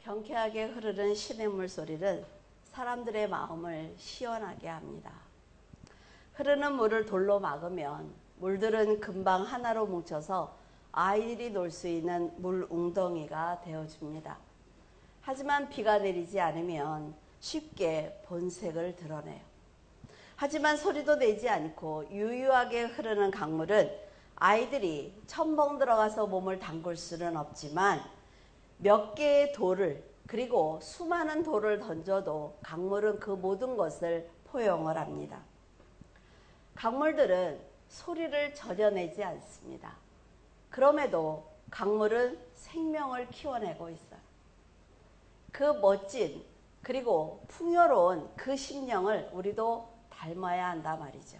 경쾌하게 흐르는 시냇물 소리는 사람들의 마음을 시원하게 합니다. 흐르는 물을 돌로 막으면 물들은 금방 하나로 뭉쳐서 아이들이 놀 수 있는 물 웅덩이가 되어줍니다. 하지만 비가 내리지 않으면 쉽게 본색을 드러내요. 하지만 소리도 내지 않고 유유하게 흐르는 강물은 아이들이 첨벙 들어가서 몸을 담글 수는 없지만 몇 개의 돌을 그리고 수많은 돌을 던져도 강물은 그 모든 것을 포용을 합니다. 강물들은 소리를 전혀 내지 않습니다. 그럼에도 강물은 생명을 키워내고 있어요. 그 멋진 그리고 풍요로운 그 심령을 우리도 닮아야 한다 말이죠.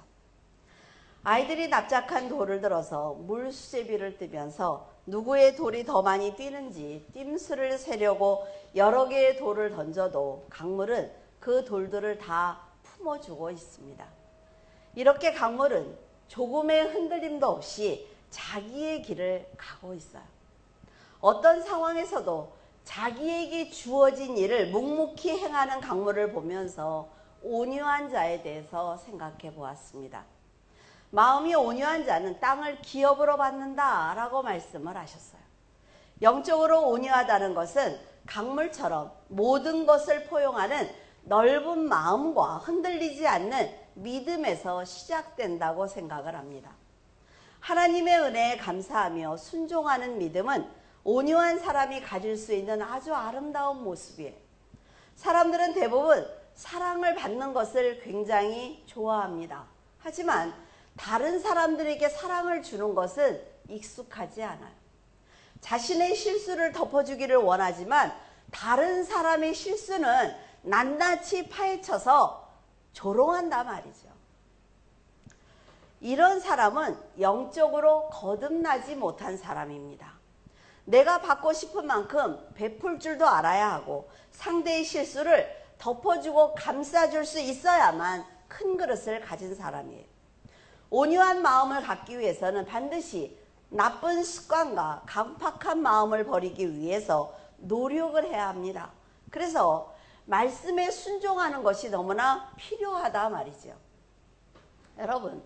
아이들이 납작한 돌을 들어서 물수제비를 뜨면서 누구의 돌이 더 많이 뛰는지 뜀수를 세려고 여러 개의 돌을 던져도 강물은 그 돌들을 다 품어주고 있습니다. 이렇게 강물은 조금의 흔들림도 없이 자기의 길을 가고 있어요. 어떤 상황에서도 자기에게 주어진 일을 묵묵히 행하는 강물을 보면서 온유한 자에 대해서 생각해 보았습니다. 마음이 온유한 자는 땅을 기업으로 받는다 라고 말씀을 하셨어요. 영적으로 온유하다는 것은 강물처럼 모든 것을 포용하는 넓은 마음과 흔들리지 않는 믿음에서 시작된다고 생각을 합니다. 하나님의 은혜에 감사하며 순종하는 믿음은 온유한 사람이 가질 수 있는 아주 아름다운 모습이에요. 사람들은 대부분 사랑을 받는 것을 굉장히 좋아합니다. 하지만 다른 사람들에게 사랑을 주는 것은 익숙하지 않아요. 자신의 실수를 덮어주기를 원하지만 다른 사람의 실수는 낱낱이 파헤쳐서 조롱한다 말이죠. 이런 사람은 영적으로 거듭나지 못한 사람입니다. 내가 받고 싶은 만큼 베풀 줄도 알아야 하고 상대의 실수를 덮어주고 감싸줄 수 있어야만 큰 그릇을 가진 사람이에요. 온유한 마음을 갖기 위해서는 반드시 나쁜 습관과 강팍한 마음을 버리기 위해서 노력을 해야 합니다. 그래서 말씀에 순종하는 것이 너무나 필요하다 말이죠. 여러분,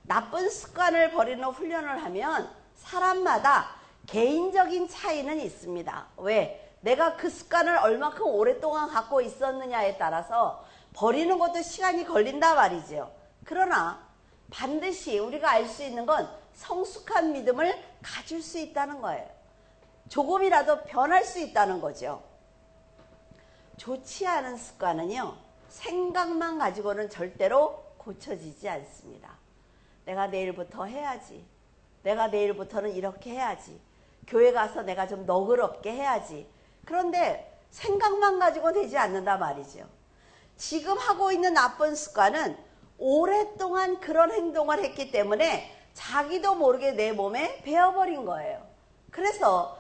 나쁜 습관을 버리는 훈련을 하면 사람마다 개인적인 차이는 있습니다. 왜? 내가 그 습관을 얼마큼 오랫동안 갖고 있었느냐에 따라서 버리는 것도 시간이 걸린다 말이죠. 그러나 반드시 우리가 알 수 있는 건 성숙한 믿음을 가질 수 있다는 거예요. 조금이라도 변할 수 있다는 거죠. 좋지 않은 습관은요, 생각만 가지고는 절대로 고쳐지지 않습니다. 내가 내일부터 해야지. 내가 내일부터는 이렇게 해야지. 교회 가서 내가 좀 너그럽게 해야지. 그런데 생각만 가지고 되지 않는다 말이죠. 지금 하고 있는 나쁜 습관은 오랫동안 그런 행동을 했기 때문에 자기도 모르게 내 몸에 배어버린 거예요. 그래서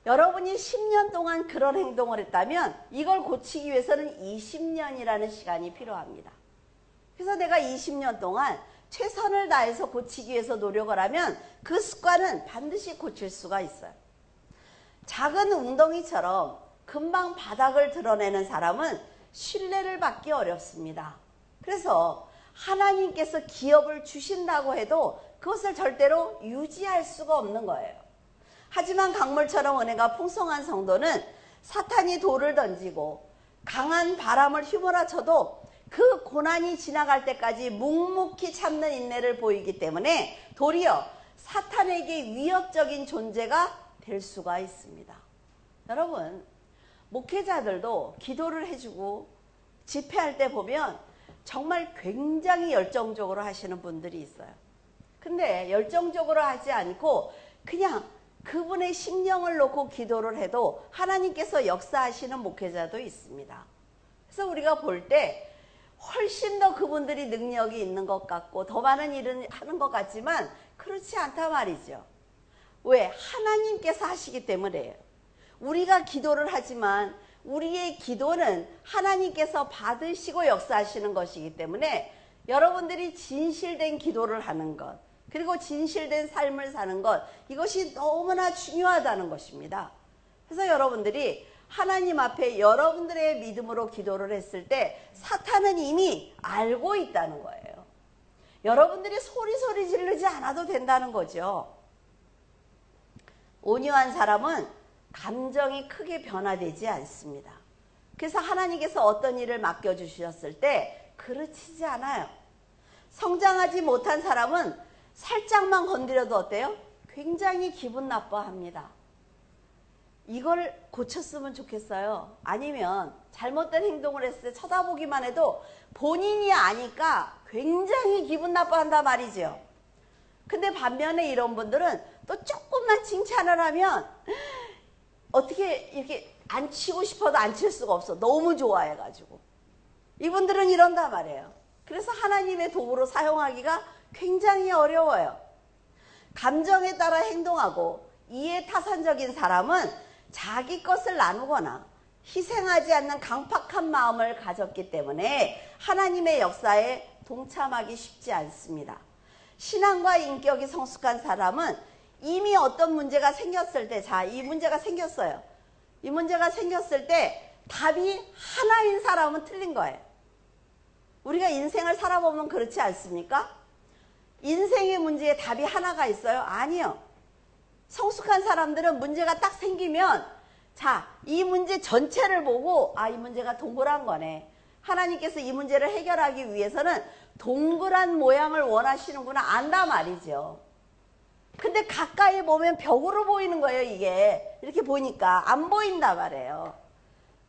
여러분이 10년 동안 그런 행동을 했다면 이걸 고치기 위해서는 20년이라는 시간이 필요합니다. 그래서 내가 20년 동안 최선을 다해서 고치기 위해서 노력을 하면 그 습관은 반드시 고칠 수가 있어요. 작은 웅덩이처럼 금방 바닥을 드러내는 사람은 신뢰를 받기 어렵습니다. 그래서 하나님께서 기업을 주신다고 해도 그것을 절대로 유지할 수가 없는 거예요. 하지만 강물처럼 은혜가 풍성한 성도는 사탄이 돌을 던지고 강한 바람을 휘몰아쳐도 그 고난이 지나갈 때까지 묵묵히 참는 인내를 보이기 때문에 도리어 사탄에게 위협적인 존재가 될 수가 있습니다. 여러분, 목회자들도 기도를 해주고 집회할 때 보면 정말 굉장히 열정적으로 하시는 분들이 있어요. 근데 열정적으로 하지 않고 그냥 그분의 심령을 놓고 기도를 해도 하나님께서 역사하시는 목회자도 있습니다. 그래서 우리가 볼 때 훨씬 더 그분들이 능력이 있는 것 같고 더 많은 일을 하는 것 같지만 그렇지 않다 말이죠. 왜? 하나님께서 하시기 때문에요. 우리가 기도를 하지만 우리의 기도는 하나님께서 받으시고 역사하시는 것이기 때문에 여러분들이 진실된 기도를 하는 것, 그리고 진실된 삶을 사는 것, 이것이 너무나 중요하다는 것입니다. 그래서 여러분들이 하나님 앞에 여러분들의 믿음으로 기도를 했을 때 사탄은 이미 알고 있다는 거예요. 여러분들이 소리 지르지 않아도 된다는 거죠. 온유한 사람은 감정이 크게 변화되지 않습니다. 그래서 하나님께서 어떤 일을 맡겨주셨을 때 그르치지 않아요. 성장하지 못한 사람은 살짝만 건드려도 어때요? 굉장히 기분 나빠합니다. 이걸 고쳤으면 좋겠어요. 아니면 잘못된 행동을 했을 때 쳐다보기만 해도 본인이 아니까 굉장히 기분 나빠한단 말이죠. 근데 반면에 이런 분들은 또 조금만 칭찬을 하면 어떻게 이렇게 안 치고 싶어도 안 칠 수가 없어. 너무 좋아해가지고. 이분들은 이런단 말이에요. 그래서 하나님의 도구로 사용하기가 굉장히 어려워요. 감정에 따라 행동하고 이해타산적인 사람은 자기 것을 나누거나 희생하지 않는 강팍한 마음을 가졌기 때문에 하나님의 역사에 동참하기 쉽지 않습니다. 신앙과 인격이 성숙한 사람은 이미 어떤 문제가 생겼을 때, 자, 이 문제가 생겼어요. 이 문제가 생겼을 때 답이 하나인 사람은 틀린 거예요. 우리가 인생을 살아보면 그렇지 않습니까? 인생의 문제에 답이 하나가 있어요? 아니요. 성숙한 사람들은 문제가 딱 생기면 자, 이 문제 전체를 보고 아, 이 문제가 동그란 거네. 하나님께서 이 문제를 해결하기 위해서는 동그란 모양을 원하시는구나 안다 말이죠. 근데 가까이 보면 벽으로 보이는 거예요. 이게 이렇게 보니까 안 보인다 말이에요.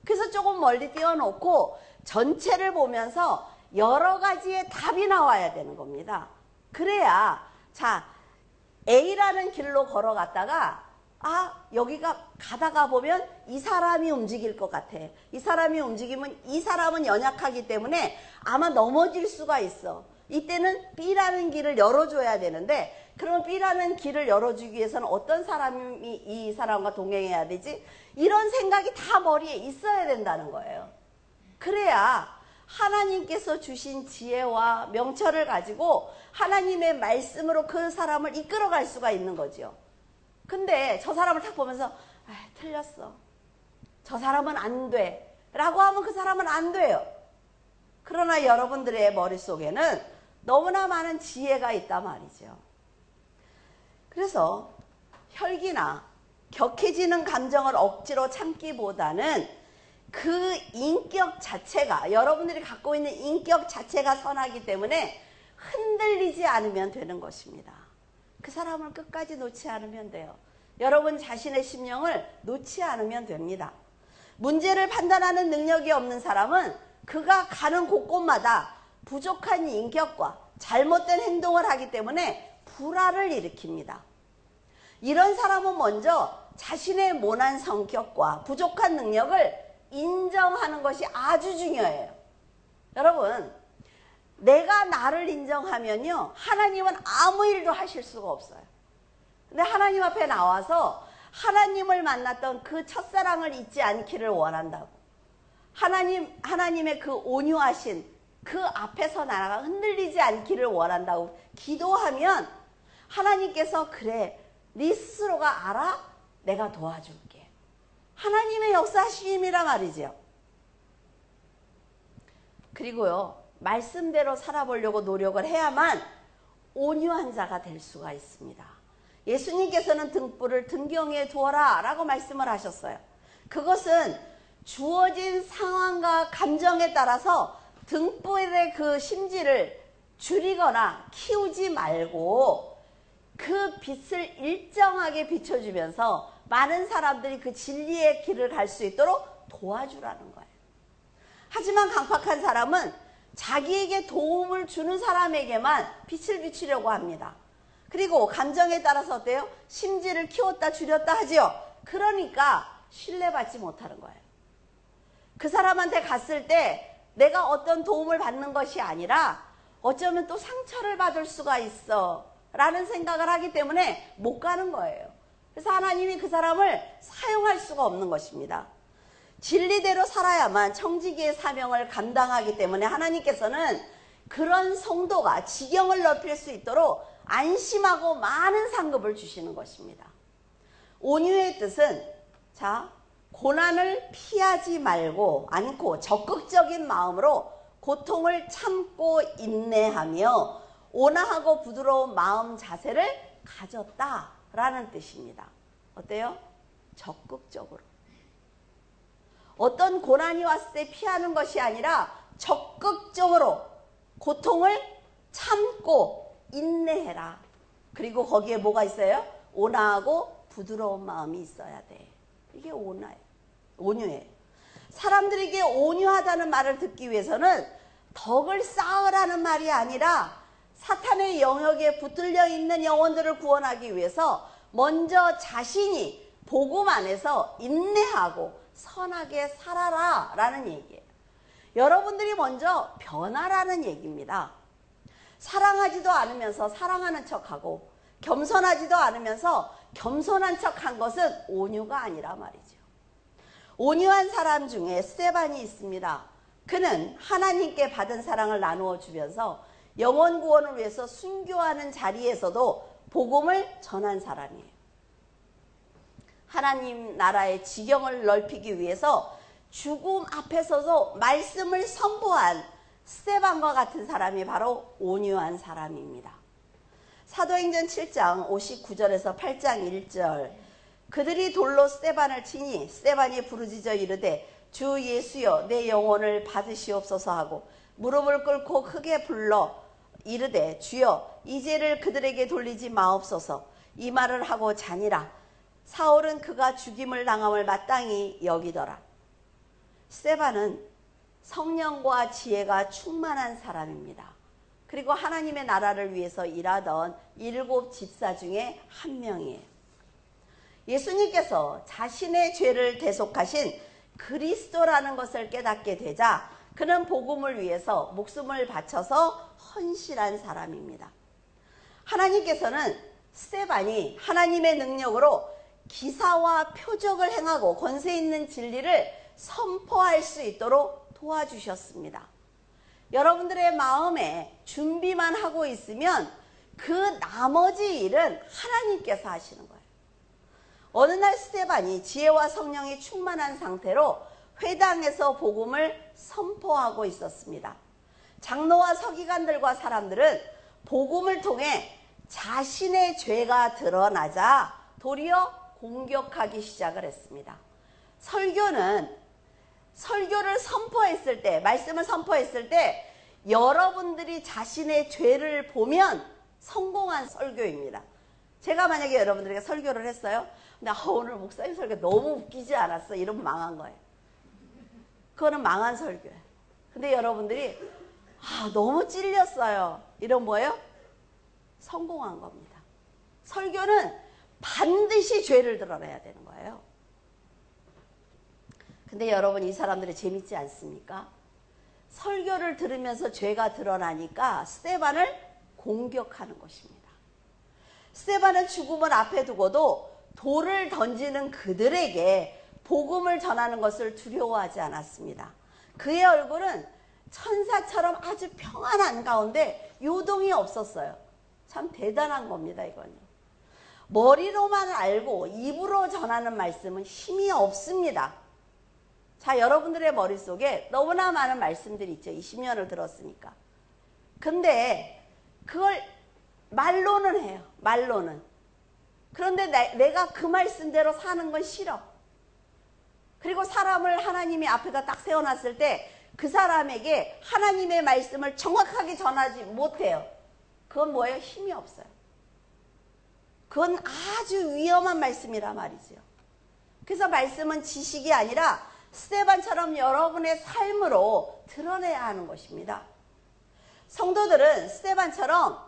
그래서 조금 멀리 띄워놓고 전체를 보면서 여러 가지의 답이 나와야 되는 겁니다. 그래야 자, A라는 길로 걸어갔다가 아, 여기가 가다가 보면 이 사람이 움직일 것 같아. 이 사람이 움직이면 이 사람은 연약하기 때문에 아마 넘어질 수가 있어. 이때는 B라는 길을 열어줘야 되는데 그러면 B라는 길을 열어주기 위해서는 어떤 사람이 이 사람과 동행해야 되지? 이런 생각이 다 머리에 있어야 된다는 거예요. 그래야 하나님께서 주신 지혜와 명철을 가지고 하나님의 말씀으로 그 사람을 이끌어갈 수가 있는 거죠. 근데 저 사람을 딱 보면서 아, 틀렸어. 저 사람은 안 돼. 라고 하면 그 사람은 안 돼요. 그러나 여러분들의 머릿속에는 너무나 많은 지혜가 있단 말이죠. 그래서 혈기나 격해지는 감정을 억지로 참기보다는 그 인격 자체가 여러분들이 갖고 있는 인격 자체가 선하기 때문에 흔들리지 않으면 되는 것입니다. 그 사람을 끝까지 놓지 않으면 돼요. 여러분 자신의 심령을 놓지 않으면 됩니다. 문제를 판단하는 능력이 없는 사람은 그가 가는 곳곳마다 부족한 인격과 잘못된 행동을 하기 때문에 불화를 일으킵니다. 이런 사람은 먼저 자신의 모난 성격과 부족한 능력을 인정하는 것이 아주 중요해요. 여러분, 내가 나를 인정하면요, 하나님은 아무 일도 하실 수가 없어요. 근데 하나님 앞에 나와서 하나님을 만났던 그 첫사랑을 잊지 않기를 원한다고. 하나님의 그 온유하신 그 앞에서 나라가 흔들리지 않기를 원한다고 기도하면 하나님께서 그래, 네 스스로가 알아? 내가 도와줄게. 하나님의 역사심이라 말이죠. 그리고요, 말씀대로 살아보려고 노력을 해야만 온유한 자가 될 수가 있습니다. 예수님께서는 등불을 등경에 두어라 라고 말씀을 하셨어요. 그것은 주어진 상황과 감정에 따라서 등불의 그 심지를 줄이거나 키우지 말고 그 빛을 일정하게 비춰주면서 많은 사람들이 그 진리의 길을 갈 수 있도록 도와주라는 거예요. 하지만 강팍한 사람은 자기에게 도움을 주는 사람에게만 빛을 비추려고 합니다. 그리고 감정에 따라서 어때요? 심지를 키웠다 줄였다 하지요. 그러니까 신뢰받지 못하는 거예요. 그 사람한테 갔을 때 내가 어떤 도움을 받는 것이 아니라 어쩌면 또 상처를 받을 수가 있어 라는 생각을 하기 때문에 못 가는 거예요. 그래서 하나님이 그 사람을 사용할 수가 없는 것입니다. 진리대로 살아야만 청지기의 사명을 감당하기 때문에 하나님께서는 그런 성도가 지경을 넓힐 수 있도록 안심하고 많은 상급을 주시는 것입니다. 온유의 뜻은 자, 고난을 피하지 말고 않고 적극적인 마음으로 고통을 참고 인내하며 온화하고 부드러운 마음 자세를 가졌다라는 뜻입니다. 어때요? 적극적으로. 어떤 고난이 왔을 때 피하는 것이 아니라 적극적으로 고통을 참고 인내해라. 그리고 거기에 뭐가 있어요? 온화하고 부드러운 마음이 있어야 돼. 이게 온화예요. 온유예요. 사람들에게 온유하다는 말을 듣기 위해서는 덕을 쌓으라는 말이 아니라 사탄의 영역에 붙들려 있는 영혼들을 구원하기 위해서 먼저 자신이 복음 안에서 인내하고 선하게 살아라 라는 얘기예요. 여러분들이 먼저 변하라는 얘기입니다. 사랑하지도 않으면서 사랑하는 척하고 겸손하지도 않으면서 겸손한 척한 것은 온유가 아니라 말이죠. 온유한 사람 중에 스데반이 있습니다. 그는 하나님께 받은 사랑을 나누어 주면서 영혼 구원을 위해서 순교하는 자리에서도 복음을 전한 사람이에요. 하나님 나라의 지경을 넓히기 위해서 죽음 앞에서도 말씀을 선포한 스데반과 같은 사람이 바로 온유한 사람입니다. 사도행전 7장 59절에서 8장 1절 그들이 돌로 스데반을 치니 스데반이 부르짖어 이르되 주 예수여 내 영혼을 받으시옵소서 하고 무릎을 꿇고 크게 불러 이르되 주여 이 죄를 그들에게 돌리지 마옵소서. 이 말을 하고 자니라. 사울은 그가 죽임을 당함을 마땅히 여기더라. 스데반은 성령과 지혜가 충만한 사람입니다. 그리고 하나님의 나라를 위해서 일하던 7 집사 중에 한 명이에요. 예수님께서 자신의 죄를 대속하신 그리스도라는 것을 깨닫게 되자 그는 복음을 위해서 목숨을 바쳐서 헌신한 사람입니다. 하나님께서는 스데반이 하나님의 능력으로 기사와 표적을 행하고 권세 있는 진리를 선포할 수 있도록 도와주셨습니다. 여러분들의 마음에 준비만 하고 있으면 그 나머지 일은 하나님께서 하시는 거예요. 어느 날 스데반이 지혜와 성령이 충만한 상태로 회당에서 복음을 선포하고 있었습니다. 장로와 서기관들과 사람들은 복음을 통해 자신의 죄가 드러나자 도리어 공격하기 시작을 했습니다. 설교를 선포했을 때, 말씀을 선포했을 때 여러분들이 자신의 죄를 보면 성공한 설교입니다. 제가 만약에 여러분들에게 설교를 했어요. 근데 오늘 목사님 설교 너무 웃기지 않았어? 이러면 망한 거예요. 그거는 망한 설교예요. 근데 여러분들이 너무 찔렸어요. 이런 뭐예요? 성공한 겁니다. 설교는 반드시 죄를 드러내야 되는 거예요. 근데 여러분 이 사람들이 재밌지 않습니까? 설교를 들으면서 죄가 드러나니까 스데반을 공격하는 것입니다. 스데반은 죽음을 앞에 두고도 돌을 던지는 그들에게 복음을 전하는 것을 두려워하지 않았습니다. 그의 얼굴은 천사처럼 아주 평안한 가운데 요동이 없었어요. 참 대단한 겁니다, 이거는. 머리로만 알고 입으로 전하는 말씀은 힘이 없습니다. 자, 여러분들의 머릿속에 너무나 많은 말씀들이 있죠. 20년을 들었으니까. 근데 그걸 말로는 해요. 말로는. 그런데 내가 그 말씀대로 사는 건 싫어. 그리고 사람을 하나님이 앞에다 딱 세워놨을 때 그 사람에게 하나님의 말씀을 정확하게 전하지 못해요. 그건 뭐예요? 힘이 없어요. 그건 아주 위험한 말씀이라 말이죠. 그래서 말씀은 지식이 아니라 스데반처럼 여러분의 삶으로 드러내야 하는 것입니다. 성도들은 스데반처럼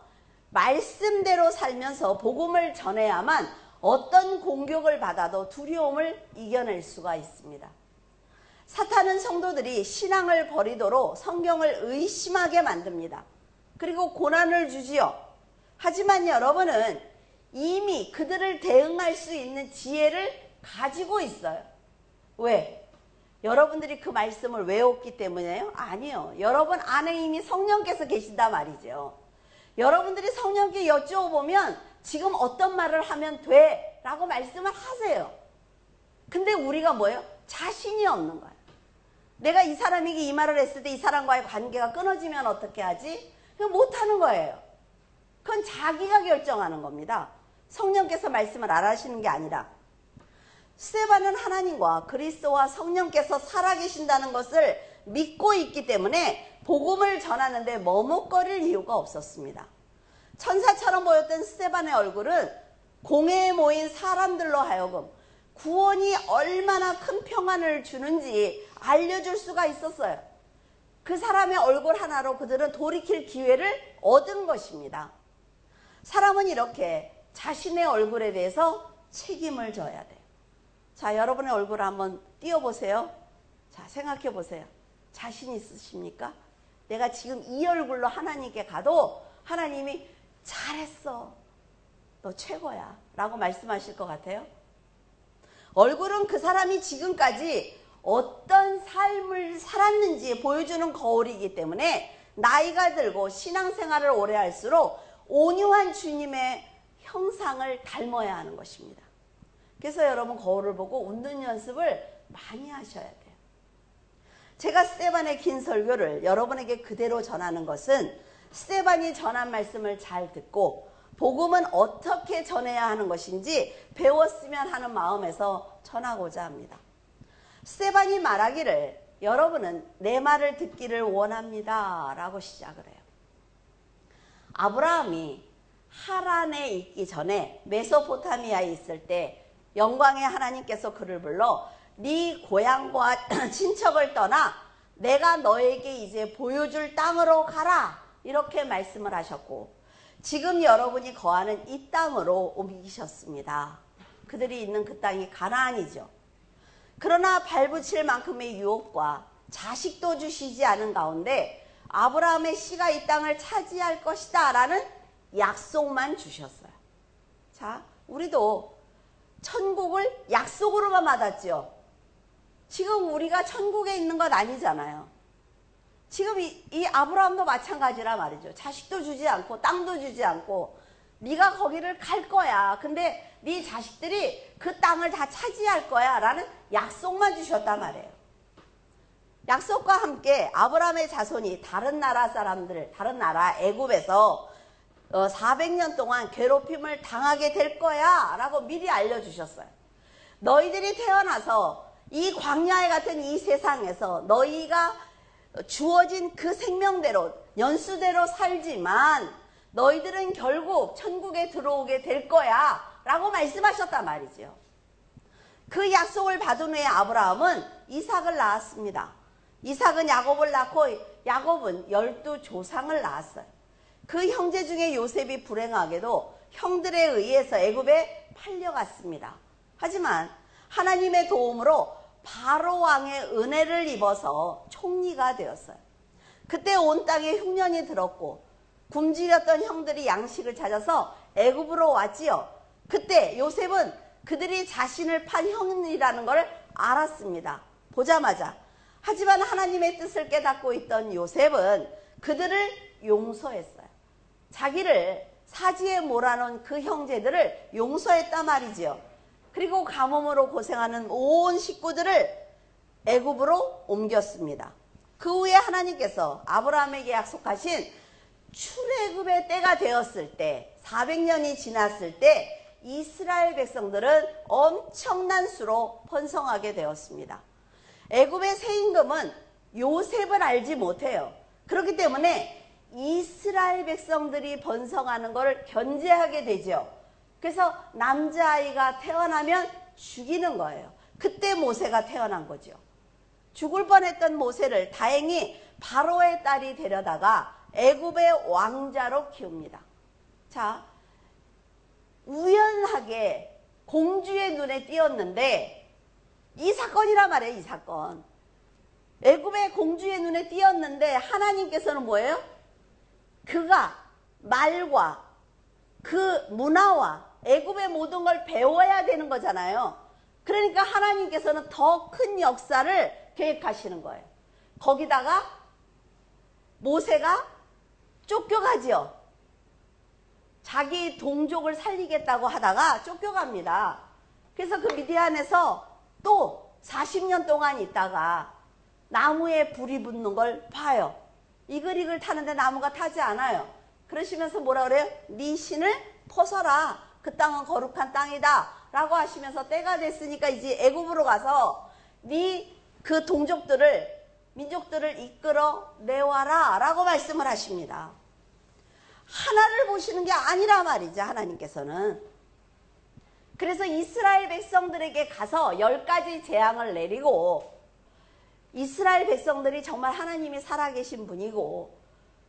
말씀대로 살면서 복음을 전해야만 어떤 공격을 받아도 두려움을 이겨낼 수가 있습니다. 사탄은 성도들이 신앙을 버리도록 성경을 의심하게 만듭니다. 그리고 고난을 주지요. 하지만 여러분은 이미 그들을 대응할 수 있는 지혜를 가지고 있어요. 왜? 여러분들이 그 말씀을 외웠기 때문에요? 아니요. 여러분 안에 이미 성령께서 계신다 말이죠. 여러분들이 성령께 여쭤보면 지금 어떤 말을 하면 돼? 라고 말씀을 하세요. 근데 우리가 뭐예요? 자신이 없는 거야. 내가 이 사람에게 이 말을 했을 때 이 사람과의 관계가 끊어지면 어떻게 하지? 그거 못하는 거예요. 그건 자기가 결정하는 겁니다. 성령께서 말씀을 안 하시는 게 아니라. 스데반은 하나님과 그리스도와 성령께서 살아계신다는 것을 믿고 있기 때문에 복음을 전하는데 머뭇거릴 이유가 없었습니다. 천사처럼 보였던 스데반의 얼굴은 공회에 모인 사람들로 하여금 구원이 얼마나 큰 평안을 주는지 알려줄 수가 있었어요. 그 사람의 얼굴 하나로 그들은 돌이킬 기회를 얻은 것입니다. 사람은 이렇게 자신의 얼굴에 대해서 책임을 져야 돼요. 자, 여러분의 얼굴을 한번 띄워보세요. 자, 생각해 보세요. 자신 있으십니까? 내가 지금 이 얼굴로 하나님께 가도 하나님이 잘했어, 너 최고야 라고 말씀하실 것 같아요? 얼굴은 그 사람이 지금까지 어떤 삶을 살았는지 보여주는 거울이기 때문에 나이가 들고 신앙생활을 오래 할수록 온유한 주님의 형상을 닮아야 하는 것입니다. 그래서 여러분 거울을 보고 웃는 연습을 많이 하셔야 돼요. 제가 스데반의 긴 설교를 여러분에게 그대로 전하는 것은 스데반이 전한 말씀을 잘 듣고 복음은 어떻게 전해야 하는 것인지 배웠으면 하는 마음에서 전하고자 합니다. 스데반이 말하기를 여러분은 내 말을 듣기를 원합니다 라고 시작을 해요. 아브라함이 하란에 있기 전에 메소포타미아에 있을 때 영광의 하나님께서 그를 불러 네 고향과 친척을 떠나 내가 너에게 이제 보여줄 땅으로 가라 이렇게 말씀을 하셨고 지금 여러분이 거하는 이 땅으로 옮기셨습니다. 그들이 있는 그 땅이 가나안이죠. 그러나 발붙일 만큼의 유혹과 자식도 주시지 않은 가운데 아브라함의 씨가 이 땅을 차지할 것이다 라는 약속만 주셨어요. 자, 우리도 천국을 약속으로만 받았죠. 지금 우리가 천국에 있는 것 아니잖아요. 지금 이 아브라함도 마찬가지라 말이죠. 자식도 주지 않고 땅도 주지 않고 네가 거기를 갈 거야. 근데 네 자식들이 그 땅을 다 차지할 거야 라는 약속만 주셨단 말이에요. 약속과 함께 아브라함의 자손이 다른 나라 사람들, 다른 나라 애굽에서 400년 동안 괴롭힘을 당하게 될 거야 라고 미리 알려주셨어요. 너희들이 태어나서 이 광야에 같은 이 세상에서 너희가 주어진 그 생명대로 연수대로 살지만 너희들은 결국 천국에 들어오게 될 거야 라고 말씀하셨단 말이죠. 그 약속을 받은 후에 아브라함은 이삭을 낳았습니다. 이삭은 야곱을 낳고 야곱은 12조상을 낳았어요. 그 형제 중에 요셉이 불행하게도 형들에 의해서 애굽에 팔려갔습니다. 하지만 하나님의 도움으로 바로 왕의 은혜를 입어서 총리가 되었어요. 그때 온 땅에 흉년이 들었고 굶주렸던 형들이 양식을 찾아서 애굽으로 왔지요. 그때 요셉은 그들이 자신을 판 형이라는 걸 알았습니다. 보자마자. 하지만 하나님의 뜻을 깨닫고 있던 요셉은 그들을 용서했어요. 자기를 사지에 몰아넣은 그 형제들을 용서했단 말이지요. 그리고 가뭄으로 고생하는 온 식구들을 애굽으로 옮겼습니다. 그 후에 하나님께서 아브라함에게 약속하신 출애굽의 때가 되었을 때 400년이 지났을 때 이스라엘 백성들은 엄청난 수로 번성하게 되었습니다. 애굽의 세임금은 요셉을 알지 못해요. 그렇기 때문에 이스라엘 백성들이 번성하는 것을 견제하게 되죠. 그래서 남자아이가 태어나면 죽이는 거예요. 그때 모세가 태어난 거죠. 죽을 뻔했던 모세를 다행히 바로의 딸이 데려다가 애굽의 왕자로 키웁니다. 자, 우연하게 공주의 눈에 띄었는데 이 사건이란 말이에요. 이 사건. 애굽의 공주의 눈에 띄었는데 하나님께서는 뭐예요? 그가 말과 그 문화와 애굽의 모든 걸 배워야 되는 거잖아요. 그러니까 하나님께서는 더 큰 역사를 계획하시는 거예요. 거기다가 모세가 쫓겨가지요. 자기 동족을 살리겠다고 하다가 쫓겨갑니다. 그래서 그 미디안에서 또 40년 동안 있다가 나무에 불이 붙는 걸 봐요. 이글이글 타는데 나무가 타지 않아요. 그러시면서 뭐라 그래요? 네 신을 벗어라. 그 땅은 거룩한 땅이다. 라고 하시면서 때가 됐으니까 이제 애굽으로 가서 네 그 동족들을 민족들을 이끌어 내와라 라고 말씀을 하십니다. 하나를 보시는 게 아니라 말이죠. 하나님께서는. 그래서 이스라엘 백성들에게 가서 10가지 재앙을 내리고 이스라엘 백성들이 정말 하나님이 살아계신 분이고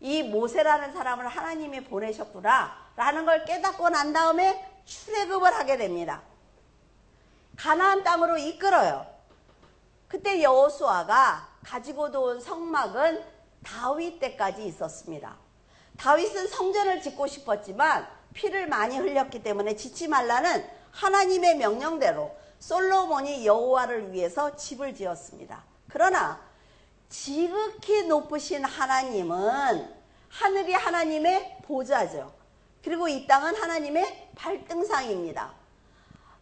이 모세라는 사람을 하나님이 보내셨구나 라는 걸 깨닫고 난 다음에 출애굽을 하게 됩니다. 가나안 땅으로 이끌어요. 그때 여호수아가 가지고 온 성막은 다윗 때까지 있었습니다. 다윗은 성전을 짓고 싶었지만 피를 많이 흘렸기 때문에 짓지 말라는 하나님의 명령대로 솔로몬이 여호와를 위해서 집을 지었습니다. 그러나 지극히 높으신 하나님은 하늘이 하나님의 보좌죠. 그리고 이 땅은 하나님의 발등상입니다.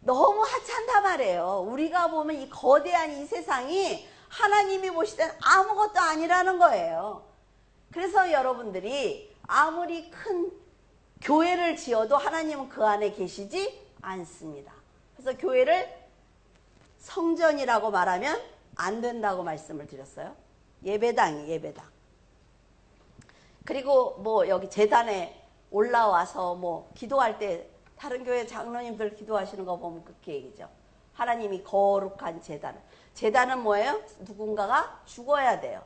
너무 하찮단 말이에요. 우리가 보면 이 거대한 이 세상이 하나님이 보실 땐 아무것도 아니라는 거예요. 그래서 여러분들이 아무리 큰 교회를 지어도 하나님은 그 안에 계시지 않습니다. 그래서 교회를 성전이라고 말하면 안 된다고 말씀을 드렸어요. 예배당이 예배당. 그리고 뭐 여기 제단에 올라와서 뭐 기도할 때 다른 교회 장로님들 기도하시는 거 보면 그렇게 얘기죠. 하나님이 거룩한 제단을. 제단은 뭐예요? 누군가가 죽어야 돼요.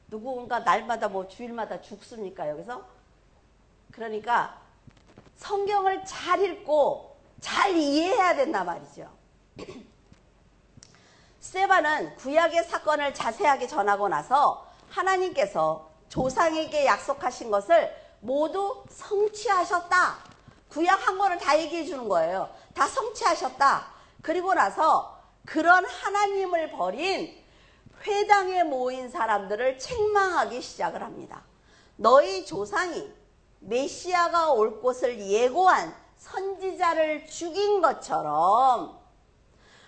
누군가 날마다 뭐 주일마다 죽습니까 여기서? 그러니까 성경을 잘 읽고 잘 이해해야 된단 말이죠. 스데반은 구약의 사건을 자세하게 전하고 나서 하나님께서 조상에게 약속하신 것을 모두 성취하셨다. 구약 한 권을 다 얘기해 주는 거예요. 다 성취하셨다. 그리고 나서 그런 하나님을 버린 회당에 모인 사람들을 책망하기 시작을 합니다. 너희 조상이 메시아가 올 것을 예고한 선지자를 죽인 것처럼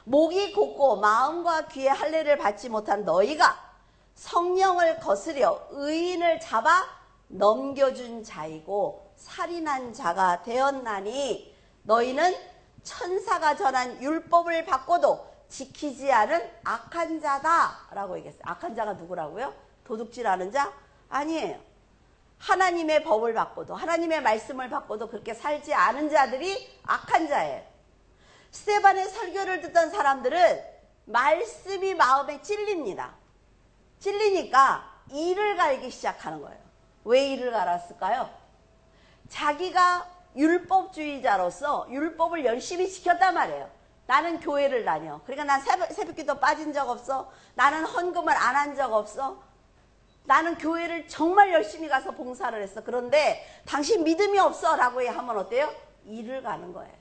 목이 곧고 마음과 귀의 할례를 받지 못한 너희가 성령을 거스려 의인을 잡아 넘겨준 자이고 살인한 자가 되었나니 너희는 천사가 전한 율법을 받고도 지키지 않은 악한 자다 라고 얘기했어요. 악한 자가 누구라고요? 도둑질하는 자? 아니에요. 하나님의 법을 받고도 하나님의 말씀을 받고도 그렇게 살지 않은 자들이 악한 자예요. 스데반의 설교를 듣던 사람들은 말씀이 마음에 찔립니다. 찔리니까 이를 갈기 시작하는 거예요. 왜 이를 갈았을까요? 자기가 율법주의자로서 율법을 열심히 지켰단 말이에요. 나는 교회를 다녀. 그러니까 난 새벽기도 빠진 적 없어. 나는 헌금을 안 한 적 없어. 나는 교회를 정말 열심히 가서 봉사를 했어. 그런데 당신 믿음이 없어 라고 하면 어때요? 이를 가는 거예요.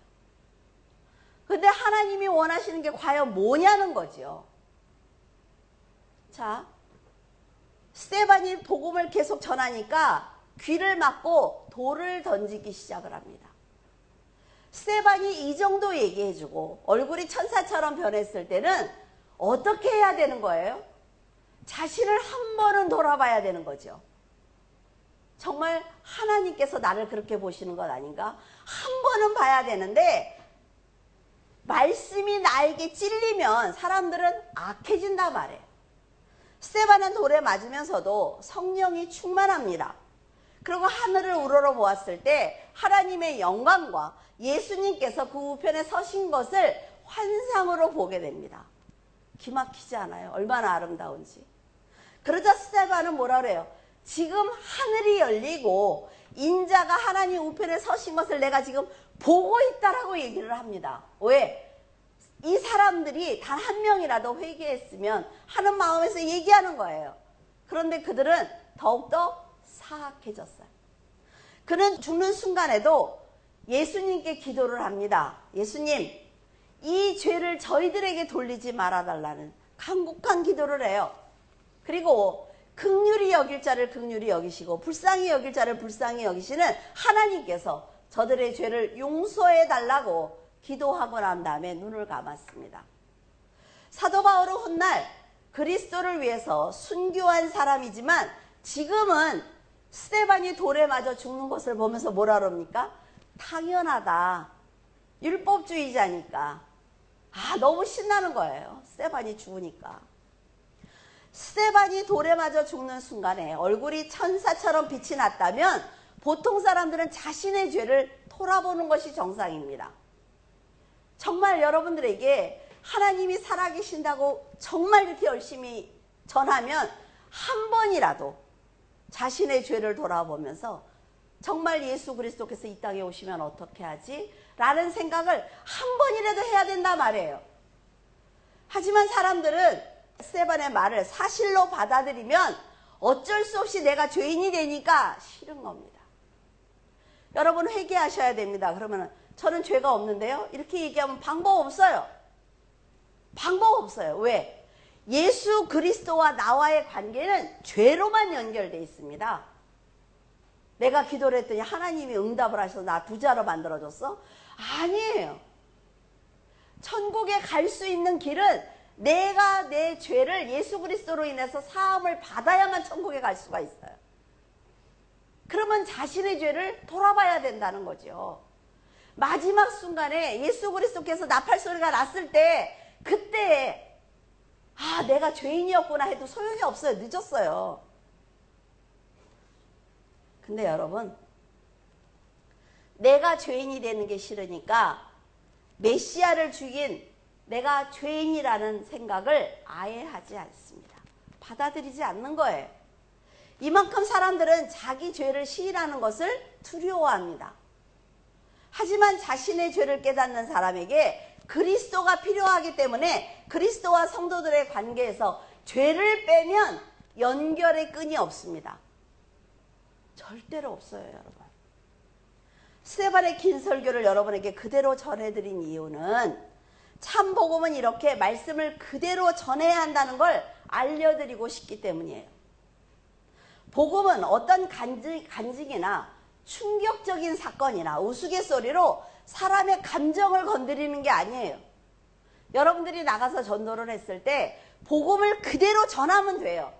근데 하나님이 원하시는 게 과연 뭐냐는 거죠. 자, 스데반이 복음을 계속 전하니까 귀를 막고 돌을 던지기 시작을 합니다. 스데반이 이 정도 얘기해주고 얼굴이 천사처럼 변했을 때는 어떻게 해야 되는 거예요? 자신을 한 번은 돌아봐야 되는 거죠. 정말 하나님께서 나를 그렇게 보시는 것 아닌가? 한 번은 봐야 되는데 말씀이 나에게 찔리면 사람들은 악해진단 말이에요. 스데반은 돌에 맞으면서도 성령이 충만합니다. 그리고 하늘을 우러러 보았을 때 하나님의 영광과 예수님께서 그 우편에 서신 것을 환상으로 보게 됩니다. 기막히지 않아요? 얼마나 아름다운지. 그러자 스데반은 뭐라 그래요? 지금 하늘이 열리고 인자가 하나님 우편에 서신 것을 내가 지금 보고 있다라고 얘기를 합니다. 왜? 이 사람들이 단 한 명이라도 회개했으면 하는 마음에서 얘기하는 거예요. 그런데 그들은 더욱더 사악해졌어요. 그는 죽는 순간에도 예수님께 기도를 합니다. 예수님, 이 죄를 저희들에게 돌리지 말아달라는 간곡한 기도를 해요. 그리고 긍휼히 여길 자를 긍휼히 여기시고 불쌍히 여길 자를 불쌍히 여기시는 하나님께서 저들의 죄를 용서해 달라고 기도하고 난 다음에 눈을 감았습니다. 사도 바울은 훗날 그리스도를 위해서 순교한 사람이지만 지금은 스데반이 돌에 맞아 죽는 것을 보면서 뭐라 그럽니까? 당연하다. 율법주의자니까. 너무 신나는 거예요. 스데반이 죽으니까. 스데반이 돌에 맞아 죽는 순간에 얼굴이 천사처럼 빛이 났다면 보통 사람들은 자신의 죄를 돌아보는 것이 정상입니다. 정말 여러분들에게 하나님이 살아계신다고 정말 이렇게 열심히 전하면 한 번이라도 자신의 죄를 돌아보면서 정말 예수 그리스도께서 이 땅에 오시면 어떻게 하지? 라는 생각을 한 번이라도 해야 된단 말이에요. 하지만 사람들은 스데반의 말을 사실로 받아들이면 어쩔 수 없이 내가 죄인이 되니까 싫은 겁니다. 여러분 회개하셔야 됩니다. 그러면 저는 죄가 없는데요? 이렇게 얘기하면 방법 없어요. 방법 없어요. 왜? 예수 그리스도와 나와의 관계는 죄로만 연결되어 있습니다. 내가 기도를 했더니 하나님이 응답을 하셔서 나 부자로 만들어줬어? 아니에요. 천국에 갈 수 있는 길은 내가 내 죄를 예수 그리스도로 인해서 사함을 받아야만 천국에 갈 수가 있어요. 그러면 자신의 죄를 돌아봐야 된다는 거죠. 마지막 순간에 예수 그리스도께서 나팔 소리가 났을 때 그때 내가 죄인이었구나 해도 소용이 없어요. 늦었어요. 근데 여러분, 내가 죄인이 되는 게 싫으니까 메시아를 죽인 내가 죄인이라는 생각을 아예 하지 않습니다. 받아들이지 않는 거예요. 이만큼 사람들은 자기 죄를 시인하는 것을 두려워합니다. 하지만 자신의 죄를 깨닫는 사람에게 그리스도가 필요하기 때문에 그리스도와 성도들의 관계에서 죄를 빼면 연결의 끈이 없습니다. 절대로 없어요, 여러분. 스데반의 긴 설교를 여러분에게 그대로 전해드린 이유는 참 복음은 이렇게 말씀을 그대로 전해야 한다는 걸 알려드리고 싶기 때문이에요. 복음은 어떤 간증이나 충격적인 사건이나 우스갯소리로 사람의 감정을 건드리는 게 아니에요. 여러분들이 나가서 전도를 했을 때 복음을 그대로 전하면 돼요.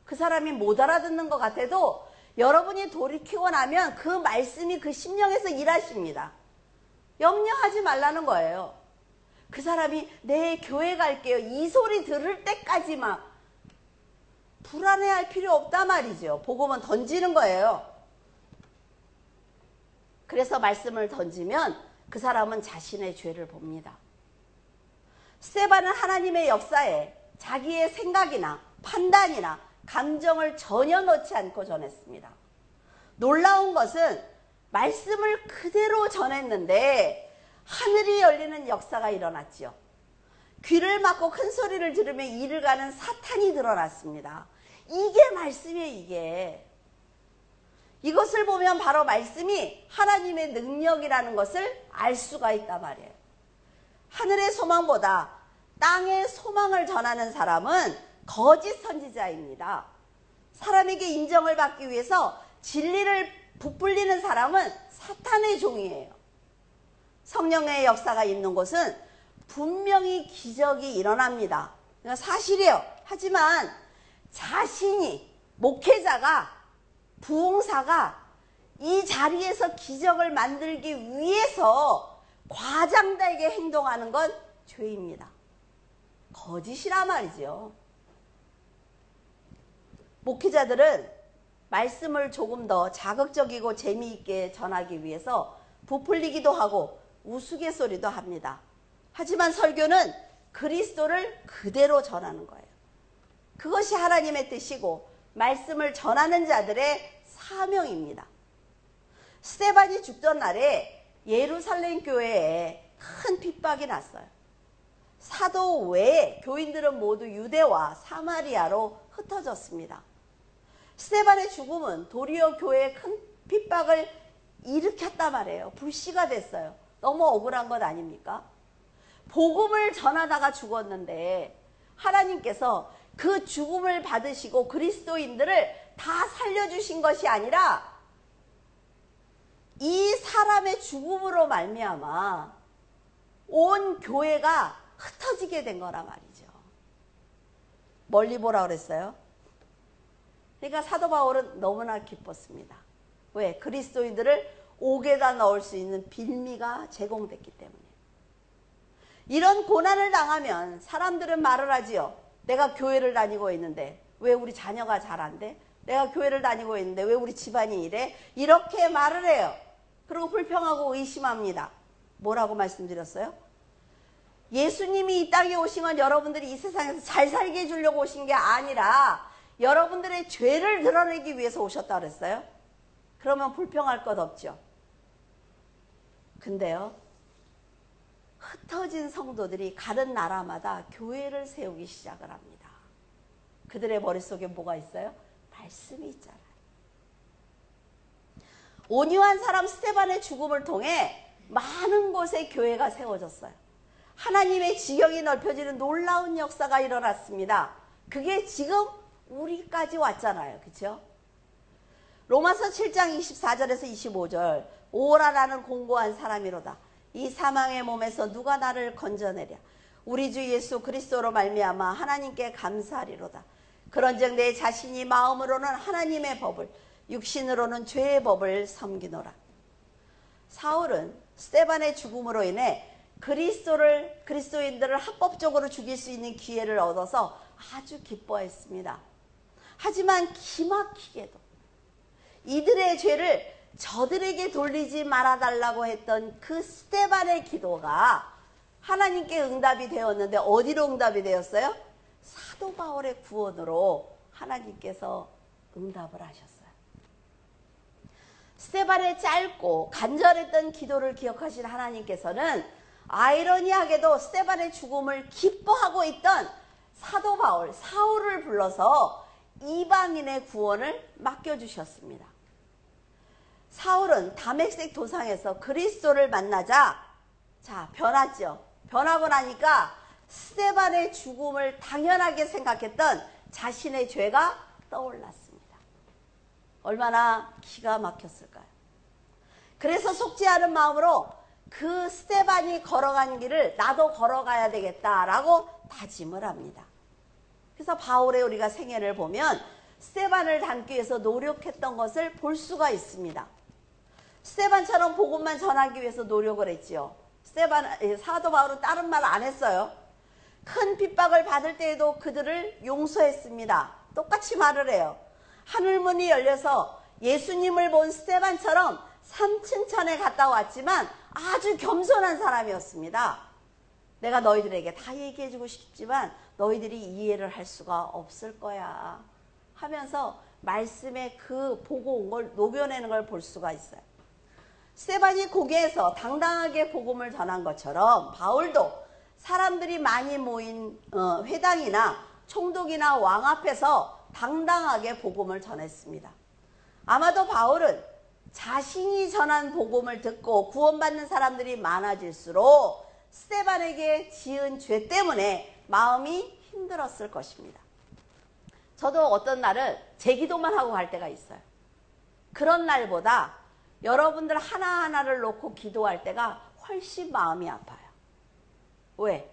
그 사람이 못 알아듣는 것 같아도 여러분이 돌이키고 나면 그 말씀이 그 심령에서 일하십니다. 염려하지 말라는 거예요. 그 사람이 내 교회 갈게요. 이 소리 들을 때까지 막 불안해할 필요 없단 말이죠. 복음은 던지는 거예요. 그래서 말씀을 던지면 그 사람은 자신의 죄를 봅니다. 스데반은 하나님의 역사에 자기의 생각이나 판단이나 감정을 전혀 넣지 않고 전했습니다. 놀라운 것은 말씀을 그대로 전했는데 하늘이 열리는 역사가 일어났지요. 귀를 막고 큰 소리를 들으며 이를 가는 사탄이 드러났습니다. 이게 말씀이에요, 이게. 이것을 보면 바로 말씀이 하나님의 능력이라는 것을 알 수가 있단 말이에요. 하늘의 소망보다 땅의 소망을 전하는 사람은 거짓 선지자입니다. 사람에게 인정을 받기 위해서 진리를 부풀리는 사람은 사탄의 종이에요. 성령의 역사가 있는 곳은 분명히 기적이 일어납니다. 사실이에요. 하지만 자신이, 목회자가, 부흥사가 이 자리에서 기적을 만들기 위해서 과장되게 행동하는 건 죄입니다. 거짓이란 말이죠. 목회자들은 말씀을 조금 더 자극적이고 재미있게 전하기 위해서 부풀리기도 하고 우스갯소리도 합니다. 하지만 설교는 그리스도를 그대로 전하는 거예요. 그것이 하나님의 뜻이고 말씀을 전하는 자들의 사명입니다. 스데반이 죽던 날에 예루살렘 교회에 큰 핍박이 났어요. 사도 외에 교인들은 모두 유대와 사마리아로 흩어졌습니다. 스데반의 죽음은 도리어 교회에 큰 핍박을 일으켰단 말이에요. 불씨가 됐어요. 너무 억울한 것 아닙니까? 복음을 전하다가 죽었는데 하나님께서 그 죽음을 받으시고 그리스도인들을 다 살려주신 것이 아니라 이 사람의 죽음으로 말미암아 온 교회가 흩어지게 된 거란 말이죠. 멀리 보라 그랬어요. 그러니까 사도 바울은 너무나 기뻤습니다. 왜? 그리스도인들을 옥에다 넣을 수 있는 빌미가 제공됐기 때문에. 이런 고난을 당하면 사람들은 말을 하지요. 내가 교회를 다니고 있는데 왜 우리 자녀가 잘 안 돼? 내가 교회를 다니고 있는데 왜 우리 집안이 이래? 이렇게 말을 해요. 그리고 불평하고 의심합니다. 뭐라고 말씀드렸어요? 예수님이 이 땅에 오신 건 여러분들이 이 세상에서 잘 살게 해주려고 오신 게 아니라 여러분들의 죄를 드러내기 위해서 오셨다 그랬어요. 그러면 불평할 것 없죠. 근데요, 흩어진 성도들이 가는 나라마다 교회를 세우기 시작을 합니다. 그들의 머릿속에 뭐가 있어요? 말씀이 있잖아요. 온유한 사람 스데반의 죽음을 통해 많은 곳에 교회가 세워졌어요. 하나님의 지경이 넓혀지는 놀라운 역사가 일어났습니다. 그게 지금 우리까지 왔잖아요. 그렇죠? 로마서 7장 24절에서 25절 오라 나는 공고한 사람이로다. 이 사망의 몸에서 누가 나를 건져내랴. 우리 주 예수 그리스도로 말미암아 하나님께 감사하리로다. 그런즉 내 자신이 마음으로는 하나님의 법을 육신으로는 죄의 법을 섬기노라. 사울은 스데반의 죽음으로 인해 그리스도인들을 합법적으로 죽일 수 있는 기회를 얻어서 아주 기뻐했습니다. 하지만 기막히게도 이들의 죄를 저들에게 돌리지 말아달라고 했던 그 스데반의 기도가 하나님께 응답이 되었는데 어디로 응답이 되었어요? 사도 바울의 구원으로 하나님께서 응답을 하셨어요. 스데반의 짧고 간절했던 기도를 기억하신 하나님께서는 아이러니하게도 스데반의 죽음을 기뻐하고 있던 사도 바울, 사울을 불러서 이방인의 구원을 맡겨주셨습니다. 사울은 다메섹 도상에서 그리스도를 만나자 변하죠. 변하고 나니까 스데반의 죽음을 당연하게 생각했던 자신의 죄가 떠올랐습니다. 얼마나 기가 막혔을까요? 그래서 속지 않은 마음으로 그 스데반이 걸어간 길을 나도 걸어가야 되겠다라고 다짐을 합니다. 그래서 바울의 우리가 생애를 보면 스데반을 닮기 위해서 노력했던 것을 볼 수가 있습니다. 스데반처럼 복음만 전하기 위해서 노력을 했지요. 사도 바울은 다른 말 안 했어요. 큰 핍박을 받을 때에도 그들을 용서했습니다. 똑같이 말을 해요. 하늘문이 열려서 예수님을 본 스데반처럼 삼층천에 갔다 왔지만 아주 겸손한 사람이었습니다. 내가 너희들에게 다 얘기해주고 싶지만 너희들이 이해를 할 수가 없을 거야 하면서 말씀에 그 보고 온 걸 녹여내는 걸 볼 수가 있어요. 스데반이 고개에서 당당하게 복음을 전한 것처럼 바울도 사람들이 많이 모인 회당이나 총독이나 왕 앞에서 당당하게 복음을 전했습니다. 아마도 바울은 자신이 전한 복음을 듣고 구원받는 사람들이 많아질수록 스데반에게 지은 죄 때문에 마음이 힘들었을 것입니다. 저도 어떤 날은 제 기도만 하고 갈 때가 있어요. 그런 날보다 여러분들 하나하나를 놓고 기도할 때가 훨씬 마음이 아파요. 왜?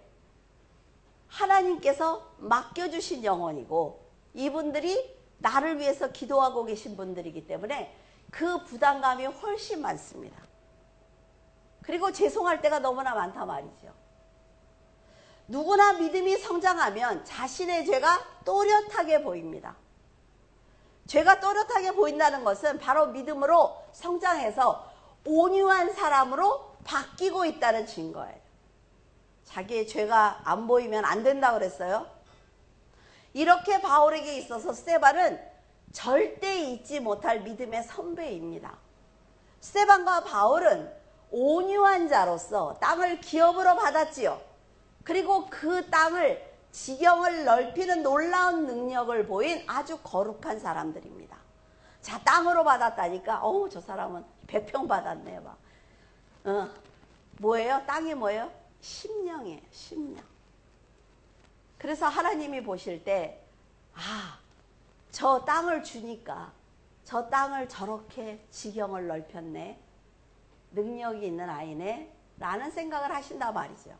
하나님께서 맡겨주신 영혼이고 이분들이 나를 위해서 기도하고 계신 분들이기 때문에 그 부담감이 훨씬 많습니다. 그리고 죄송할 때가 너무나 많단 말이죠. 누구나 믿음이 성장하면 자신의 죄가 또렷하게 보입니다. 죄가 또렷하게 보인다는 것은 바로 믿음으로 성장해서 온유한 사람으로 바뀌고 있다는 증거예요. 자기의 죄가 안 보이면 안 된다 그랬어요. 이렇게 바울에게 있어서 스데반은 절대 잊지 못할 믿음의 선배입니다. 스데반과 바울은 온유한 자로서 땅을 기업으로 받았지요. 그리고 그 땅을 지경을 넓히는 놀라운 능력을 보인 아주 거룩한 사람들입니다. 자, 땅으로 받았다니까 저 사람은 100평 받았네 막. 뭐예요? 땅이 뭐예요? 심령이에요. 심령. 그래서 하나님이 보실 때 저 땅을 주니까 저 땅을 저렇게 지경을 넓혔네. 능력이 있는 아이네. 라는 생각을 하신단 말이죠.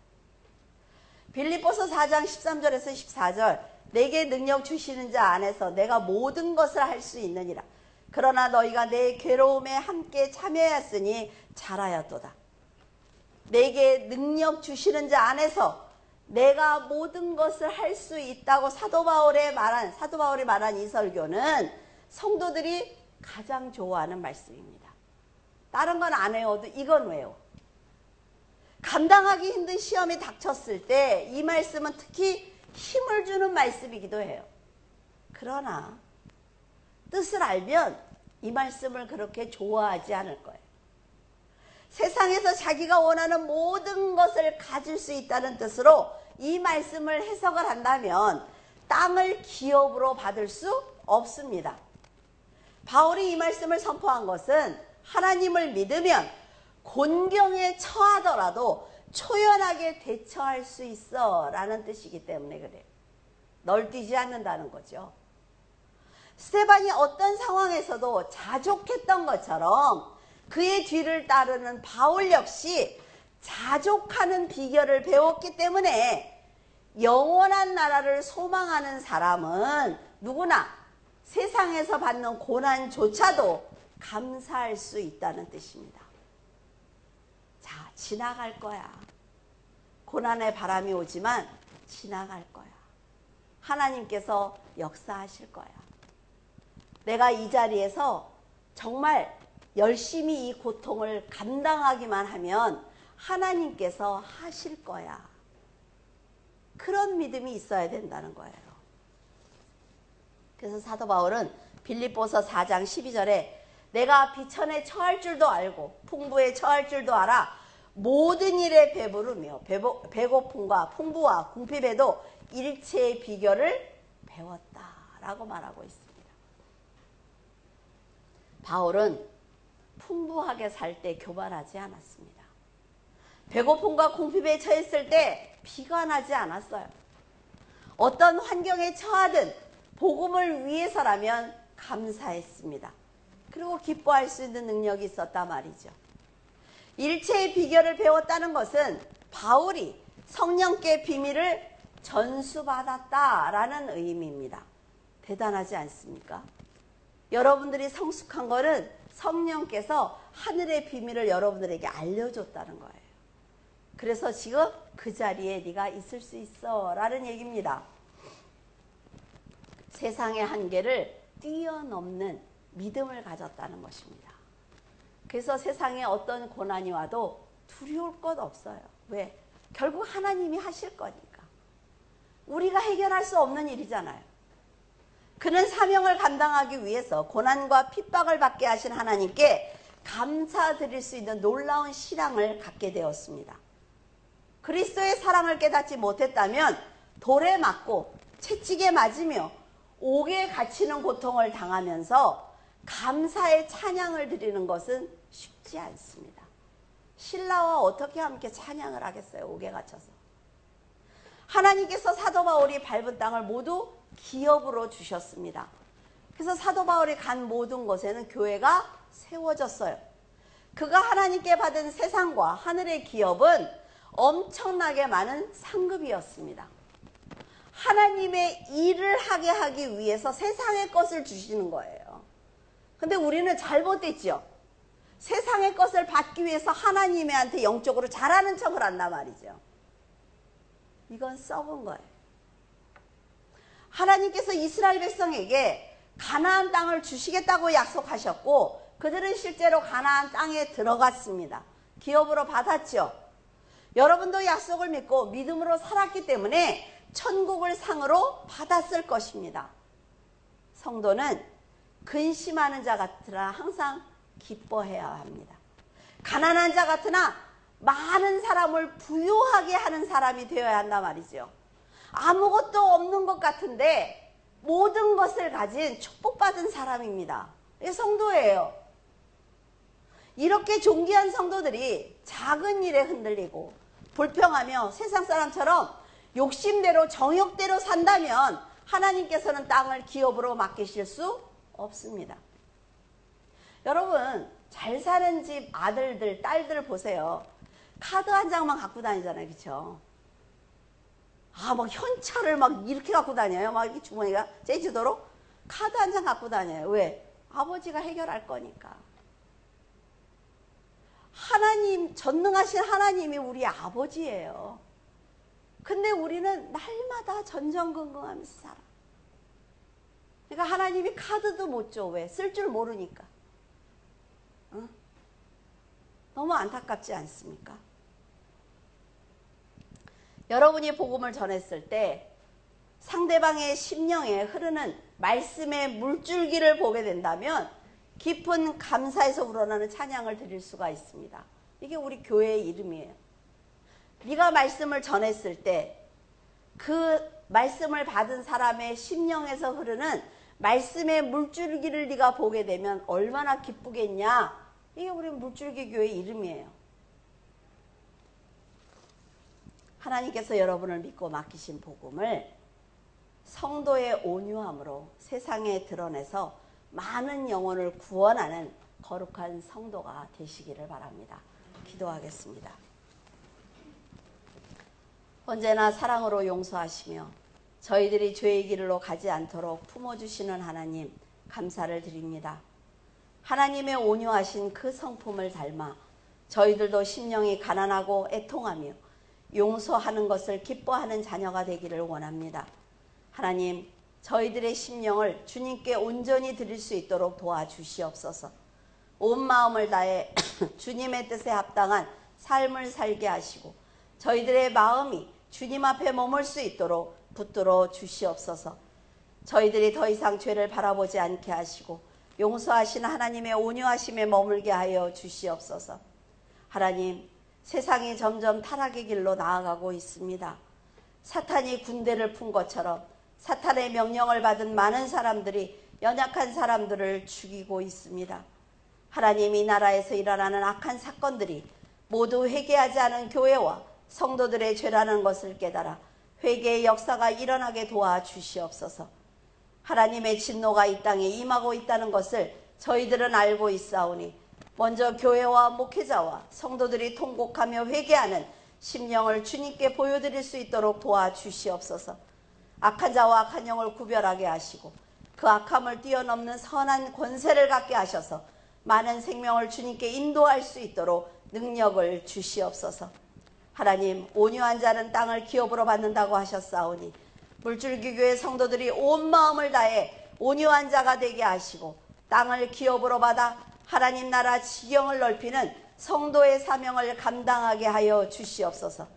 빌립보서 4장 13절에서 14절 내게 능력 주시는 자 안에서 내가 모든 것을 할 수 있느니라. 그러나 너희가 내 괴로움에 함께 참여하였으니 잘하였도다. 내게 능력 주시는 자 안에서 내가 모든 것을 할 수 있다고 사도 바울이 말한 이 설교는 성도들이 가장 좋아하는 말씀입니다. 다른 건 안 외워도 이건 외워. 감당하기 힘든 시험이 닥쳤을 때 이 말씀은 특히 힘을 주는 말씀이기도 해요. 그러나 뜻을 알면 이 말씀을 그렇게 좋아하지 않을 거예요. 세상에서 자기가 원하는 모든 것을 가질 수 있다는 뜻으로 이 말씀을 해석을 한다면 땅을 기업으로 받을 수 없습니다. 바울이 이 말씀을 선포한 것은 하나님을 믿으면 곤경에 처하더라도 초연하게 대처할 수 있어 라는 뜻이기 때문에 그래요. 널뛰지 않는다는 거죠. 스데반이 어떤 상황에서도 자족했던 것처럼 그의 뒤를 따르는 바울 역시 자족하는 비결을 배웠기 때문에 영원한 나라를 소망하는 사람은 누구나 세상에서 받는 고난조차도 감사할 수 있다는 뜻입니다. 자, 지나갈 거야. 고난의 바람이 오지만 지나갈 거야. 하나님께서 역사하실 거야. 내가 이 자리에서 정말 열심히 이 고통을 감당하기만 하면 하나님께서 하실 거야. 그런 믿음이 있어야 된다는 거예요. 그래서 사도 바울은 빌립보서 4장 12절에 내가 비천에 처할 줄도 알고 풍부에 처할 줄도 알아 모든 일에 배부르며 배고픔과 풍부와 궁핍에도 일체의 비결을 배웠다라고 말하고 있습니다. 바울은 풍부하게 살 때 교만하지 않았습니다. 배고픔과 궁핍에 처했을 때 비관하지 않았어요. 어떤 환경에 처하든 복음을 위해서라면 감사했습니다. 그리고 기뻐할 수 있는 능력이 있었단 말이죠. 일체의 비결을 배웠다는 것은 바울이 성령께 비밀을 전수받았다라는 의미입니다. 대단하지 않습니까? 여러분들이 성숙한 것은 성령께서 하늘의 비밀을 여러분들에게 알려줬다는 거예요. 그래서 지금 그 자리에 네가 있을 수 있어 라는 얘기입니다. 세상의 한계를 뛰어넘는 믿음을 가졌다는 것입니다. 그래서 세상에 어떤 고난이 와도 두려울 것 없어요. 왜? 결국 하나님이 하실 거니까. 우리가 해결할 수 없는 일이잖아요. 그는 사명을 감당하기 위해서 고난과 핍박을 받게 하신 하나님께 감사드릴 수 있는 놀라운 신앙을 갖게 되었습니다. 그리스도의 사랑을 깨닫지 못했다면 돌에 맞고 채찍에 맞으며 옥에 갇히는 고통을 당하면서 감사의 찬양을 드리는 것은 쉽지 않습니다. 신라와 어떻게 함께 찬양을 하겠어요? 옥에 갇혀서. 하나님께서 사도 바울이 밟은 땅을 모두 기업으로 주셨습니다. 그래서 사도 바울이 간 모든 곳에는 교회가 세워졌어요. 그가 하나님께 받은 세상과 하늘의 기업은 엄청나게 많은 상급이었습니다. 하나님의 일을 하게 하기 위해서 세상의 것을 주시는 거예요. 근데 우리는 잘못됐죠. 세상의 것을 받기 위해서 하나님한테 영적으로 잘하는 척을 한단 말이죠. 이건 썩은 거예요. 하나님께서 이스라엘 백성에게 가나안 땅을 주시겠다고 약속하셨고 그들은 실제로 가나안 땅에 들어갔습니다. 기업으로 받았죠. 여러분도 약속을 믿고 믿음으로 살았기 때문에 천국을 상으로 받았을 것입니다. 성도는 근심하는 자 같으나 항상 기뻐해야 합니다. 가난한 자 같으나 많은 사람을 부유하게 하는 사람이 되어야 한단 말이죠. 아무것도 없는 것 같은데 모든 것을 가진 축복받은 사람입니다. 이게 성도예요. 이렇게 존귀한 성도들이 작은 일에 흔들리고 불평하며 세상 사람처럼 욕심대로 정욕대로 산다면 하나님께서는 땅을 기업으로 맡기실 수 없습니다. 여러분 잘 사는 집 아들들 딸들 보세요. 카드 한 장만 갖고 다니잖아요. 그렇죠? 막 현찰을 막 이렇게 갖고 다녀요. 막 이렇게 주머니가 제주도로 카드 한 장 갖고 다녀요. 왜? 아버지가 해결할 거니까. 하나님, 전능하신 하나님이 우리 아버지예요. 근데 우리는 날마다 전전긍긍하면서 살아. 그러니까 하나님이 카드도 못 줘. 왜? 쓸 줄 모르니까. 어? 너무 안타깝지 않습니까? 여러분이 복음을 전했을 때 상대방의 심령에 흐르는 말씀의 물줄기를 보게 된다면 깊은 감사에서 우러나는 찬양을 드릴 수가 있습니다. 이게 우리 교회의 이름이에요. 네가 말씀을 전했을 때 그 말씀을 받은 사람의 심령에서 흐르는 말씀의 물줄기를 네가 보게 되면 얼마나 기쁘겠냐. 이게 우리 물줄기 교회의 이름이에요. 하나님께서 여러분을 믿고 맡기신 복음을 성도의 온유함으로 세상에 드러내서 많은 영혼을 구원하는 거룩한 성도가 되시기를 바랍니다. 기도하겠습니다. 언제나 사랑으로 용서하시며 저희들이 죄의 길로 가지 않도록 품어주시는 하나님, 감사를 드립니다. 하나님의 온유하신 그 성품을 닮아 저희들도 심령이 가난하고 애통하며 용서하는 것을 기뻐하는 자녀가 되기를 원합니다. 하나님, 저희들의 심령을 주님께 온전히 드릴 수 있도록 도와주시옵소서. 온 마음을 다해 주님의 뜻에 합당한 삶을 살게 하시고 저희들의 마음이 주님 앞에 머물 수 있도록 붙들어 주시옵소서. 저희들이 더 이상 죄를 바라보지 않게 하시고 용서하시는 하나님의 온유하심에 머물게 하여 주시옵소서. 하나님, 세상이 점점 타락의 길로 나아가고 있습니다. 사탄이 군대를 푼 것처럼 사탄의 명령을 받은 많은 사람들이 연약한 사람들을 죽이고 있습니다. 하나님, 이 나라에서 일어나는 악한 사건들이 모두 회개하지 않은 교회와 성도들의 죄라는 것을 깨달아 회개의 역사가 일어나게 도와주시옵소서. 하나님의 진노가 이 땅에 임하고 있다는 것을 저희들은 알고 있사오니 먼저 교회와 목회자와 성도들이 통곡하며 회개하는 심령을 주님께 보여드릴 수 있도록 도와주시옵소서. 악한 자와 악한 영을 구별하게 하시고 그 악함을 뛰어넘는 선한 권세를 갖게 하셔서 많은 생명을 주님께 인도할 수 있도록 능력을 주시옵소서. 하나님, 온유한 자는 땅을 기업으로 받는다고 하셨사오니 물줄기 교회 성도들이 온 마음을 다해 온유한 자가 되게 하시고 땅을 기업으로 받아 하나님 나라 지경을 넓히는 성도의 사명을 감당하게 하여 주시옵소서.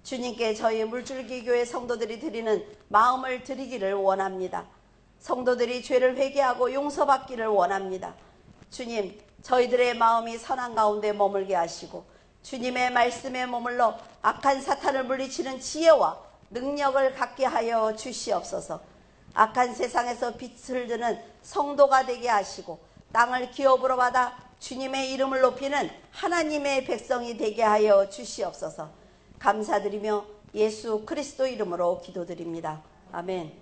주님께 저희 물줄기 교회 성도들이 드리는 마음을 드리기를 원합니다. 성도들이 죄를 회개하고 용서받기를 원합니다. 주님, 저희들의 마음이 선한 가운데 머물게 하시고 주님의 말씀에 머물러 악한 사탄을 물리치는 지혜와 능력을 갖게 하여 주시옵소서. 악한 세상에서 빛을 드는 성도가 되게 하시고 땅을 기업으로 받아 주님의 이름을 높이는 하나님의 백성이 되게 하여 주시옵소서. 감사드리며 예수 그리스도 이름으로 기도드립니다. 아멘.